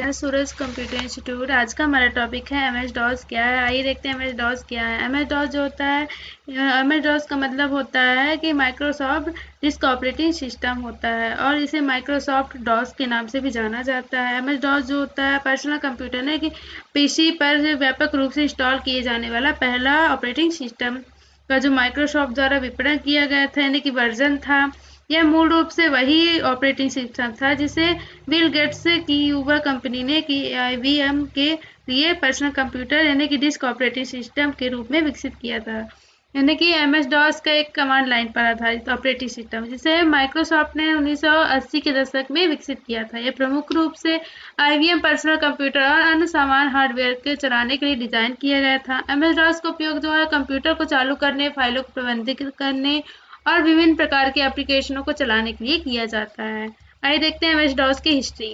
मैं सूरज computer institute. आज का हमारा टॉपिक है एमएस डॉस क्या है। आइए देखते हैं एमएस डॉस क्या है। एमएस डॉस जो होता है, एमएस डॉस का मतलब होता है कि माइक्रोसॉफ्ट डिस्क ऑपरेटिंग सिस्टम होता है और इसे माइक्रोसॉफ्ट डॉस के नाम से भी जाना जाता है। एमएस डॉस जो होता है पर्सनल कंप्यूटर ने कि पीसी पर व्यापक रूप से इंस्टॉल किए जाने वाला पहला ऑपरेटिंग सिस्टम का जो माइक्रोसॉफ्ट द्वारा विपणन किया गया था, यानी कि वर्जन था। यह मूल रूप से वही ऑपरेटिंग सिस्टम था जिसे बिल गेट्स की युवा कंपनी ने की आईबीएम के लिए पर्सनल कंप्यूटर यानी कि डिस्क ऑपरेटिंग सिस्टम के रूप में विकसित किया था। यानी कि एमएस डॉस का एक कमांड लाइन पर आधारित ऑपरेटिंग सिस्टम जिसे माइक्रोसॉफ्ट ने 1980 के दशक में विकसित किया था। यह प्रमुख रूप से आईबीएम पर्सनल कंप्यूटर और अन्य सामान्य हार्डवेयर के चलाने के लिए डिजाइन किया गया था। एमएस डॉस का उपयोग जो है कंप्यूटर को चालू करने, फाइलों को प्रबंधित करने और विभिन्न प्रकार के एप्लीकेशनों को चलाने के लिए किया जाता है। आइए देखते हैं एमएस डॉस की हिस्ट्री।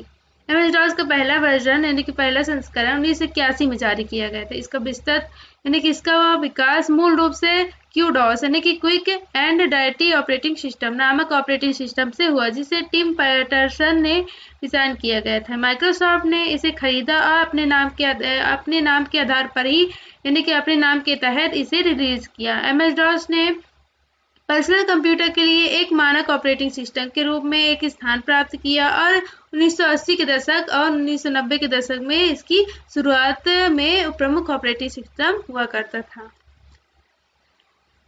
एमएस डॉस का पहला वर्जन यानी कि पहला संस्करण 1981 में जारी किया गया था। इसका विस्तृत यानी कि इसका विकास मूल रूप से क्यूडॉस यानी कि quick and directly operating system नामक ऑपरेटिंग सिस्टम से हुआ, जिसे टिम पैटरसन ने डिजाइन किया गया था। माइक्रोसॉफ्ट ने इसे खरीदा और अपने नाम के आधार पर ही यानी कि अपने नाम के तहत इसे रिलीज किया। एमएस डॉस ने पर्सनल कंप्यूटर के लिए एक मानक ऑपरेटिंग सिस्टम के रूप में एक स्थान प्राप्त किया और 1980 के दशक और 1990 के दशक में इसकी शुरुआत में प्रमुख ऑपरेटिंग सिस्टम हुआ करता था।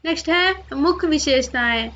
नेक्स्ट है मुख्य विशेषताएं।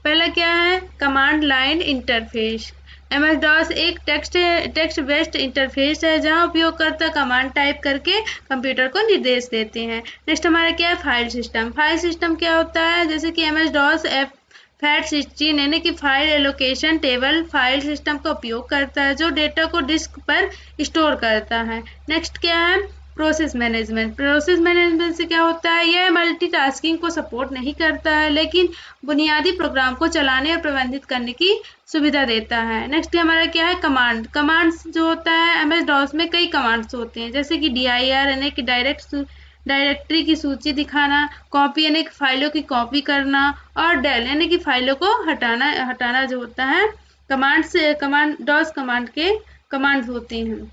पहला क्या है, command line interface. MS DOS एक टेक्स्ट बेस्ड इंटरफेस है जहां उपयोगकर्ता कमांड टाइप करके कंप्यूटर को निर्देश देते हैं। नेक्स्ट हमारा क्या है, फाइल सिस्टम। फाइल सिस्टम क्या होता है, जैसे कि एमएस डॉस FAT16 यानी कि file allocation table file system का उपयोग करता है जो डेटा को डिस्क पर स्टोर करता है। नेक्स्ट क्या है, प्रोसेस मैनेजमेंट। प्रोसेस मैनेजमेंट से क्या होता है, यह मल्टीटास्किंग को सपोर्ट नहीं करता है लेकिन बुनियादी प्रोग्राम को चलाने और प्रबंधित करने की सुविधा देता है। नेक्स्ट हमारा क्या है, कमांड। कमांड्स जो होता है एमएस डॉस में कई कमांड्स होते हैं, जैसे कि DIR यानी कि डायरेक्टरी की सूची दिखाना, कॉपी यानी कि फाइलों की कॉपी करना और डेल यानी कि फाइलों को हटाना जो होता है कमांड डॉस कमांड के कमांड्स होते हैं।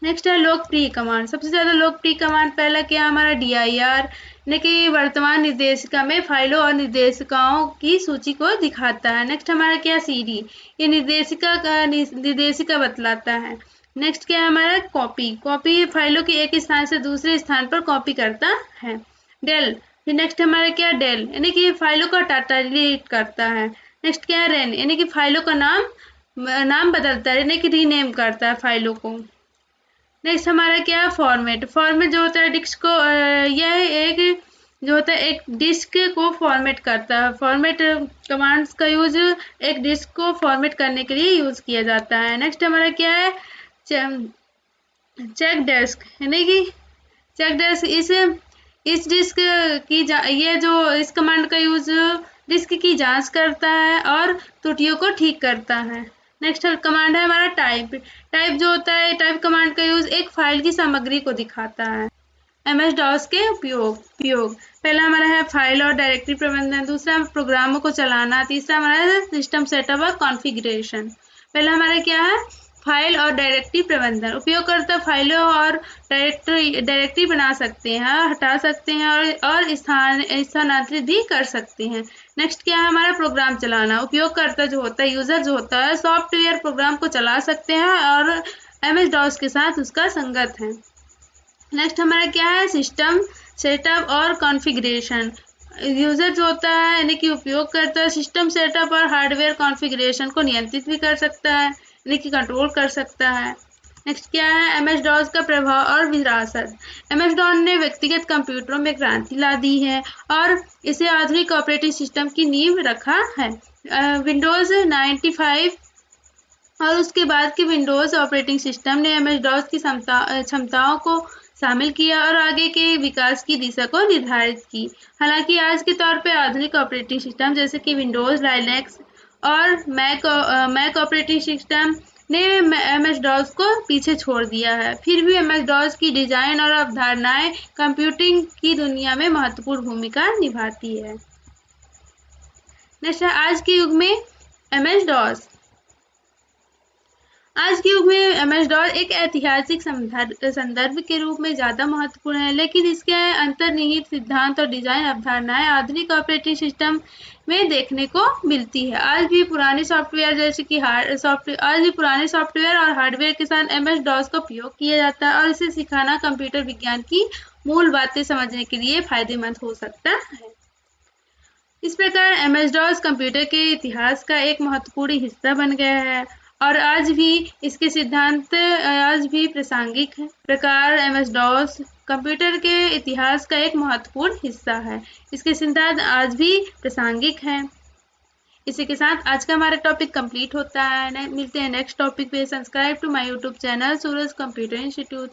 नेक्स्ट है लोकप्रिय कमांड। सबसे ज्यादा लोकप्रिय कमांड पहला क्या हमारा DIR यानी कि वर्तमान निर्देशिका में फाइलों और निर्देशिकाओं की सूची को दिखाता है। नेक्स्ट हमारा क्या CD, ये निर्देशिका बतलाता है। नेक्स्ट क्या है हमारा कॉपी फाइलों की एक स्थान से दूसरे स्थान पर कॉपी करता है। डेल, नेक्स्ट हमारा क्या डेल यानी कि फाइलों का डाटा डिलीट करता है। नेक्स्ट क्या है रेन यानी कि फाइलों का नाम बदलता है यानी कि रीनेम करता है फाइलों को। नेक्स्ट हमारा क्या फॉर्मेट जो होता है डिस्क को यह एक जो होता है एक डिस्क को फॉर्मेट करता है। फॉर्मेट कमांड्स का यूज एक डिस्क को फॉर्मेट करने के लिए यूज किया जाता है। नेक्स्ट हमारा क्या है चेक डेस्क यानी कि चेक डेस्क इस डिस्क की ये जो इस कमांड का यूज डिस्क की जांच करता है और त्रुटियों को ठीक करता है। नेक्स्ट कमांड है हमारा टाइप जो होता है टाइप कमांड का यूज एक फाइल की सामग्री को दिखाता है। एमएस डॉस के उपयोग पहला हमारा है फाइल और डायरेक्टरी प्रबंधन, दूसरा प्रोग्रामों को चलाना, तीसरा हमारा है सिस्टम सेटअप और कॉन्फ़िगरेशन। पहला हमारा क्या है, फाइल और डायरेक्टरी प्रबंधन। उपयोगकर्ता फाइलों और डायरेक्टरी बना सकते हैं, हटा सकते हैं और स्थानांतरित भी कर सकते हैं। नेक्स्ट क्या है हमारा प्रोग्राम चलाना। उपयोगकर्ता जो होता है यूजर जो होता है सॉफ्टवेयर प्रोग्राम को चला सकते हैं और एमएस डॉस के साथ उसका संगत है। नेक्स्ट हमारा क्या है सिस्टम सेटअप और कॉन्फ़िगरेशन। यूजर जो होता है यानी कि उपयोगकर्ता सिस्टम सेटअप और हार्डवेयर कॉन्फ़िगरेशन को नियंत्रित भी कर सकता है यानी कि कंट्रोल कर सकता है। नेक्स्ट क्या है एमएस डॉस का प्रभाव और विरासत। एमएस डॉस ने व्यक्तिगत कंप्यूटरों में क्रांति ला दी है और इसे आधुनिक ऑपरेटिंग सिस्टम की नींव रखा है। विंडोज 95 और उसके बाद के विंडोज ऑपरेटिंग सिस्टम ने एमएस डॉस की क्षमताओं को शामिल किया और आगे के विकास की दिशा को निर्धारित की। हालांकि आज के तौर पे आधुनिक ऑपरेटिंग सिस्टम जैसे कि विंडोज, लाइनक्स और मैक ऑपरेटिंग सिस्टम ने एमएस डॉस को पीछे छोड़ दिया है। फिर भी एमएस डॉस की डिजाइन और अवधारणाएं कंप्यूटिंग की दुनिया में महत्वपूर्ण भूमिका निभाती है। नेक्स्ट है आज के युग में एमएस डॉस। आज के युग में MS-DOS एक ऐतिहासिक संदर्भ के रूप में ज़्यादा महत्वपूर्ण है, लेकिन इसके अंतर्निहित सिद्धांत और डिज़ाइन अवधारणाएं आधुनिक ऑपरेटिंग सिस्टम में देखने को मिलती है। आज भी पुराने सॉफ्टवेयर और हार्डवेयर के साथ MS-DOS का उपयोग किया जाता है और इसे सिखाना कंप्यूटर विज्ञान की मूल बातें समझने के लिए फायदेमंद हो सकता है। इस प्रकार MS-DOS कंप्यूटर के इतिहास का एक महत्वपूर्ण हिस्सा बन गया है और आज भी इसके सिद्धांत आज भी प्रासंगिक है। प्रकार MS-DOS कंप्यूटर के इतिहास का एक महत्वपूर्ण हिस्सा है। इसके सिद्धांत आज भी प्रासंगिक हैं। इसी के साथ आज का हमारा टॉपिक कंप्लीट होता है। मिलते हैं नेक्स्ट टॉपिक पे। Subscribe to my YouTube channel Suraj computer institute.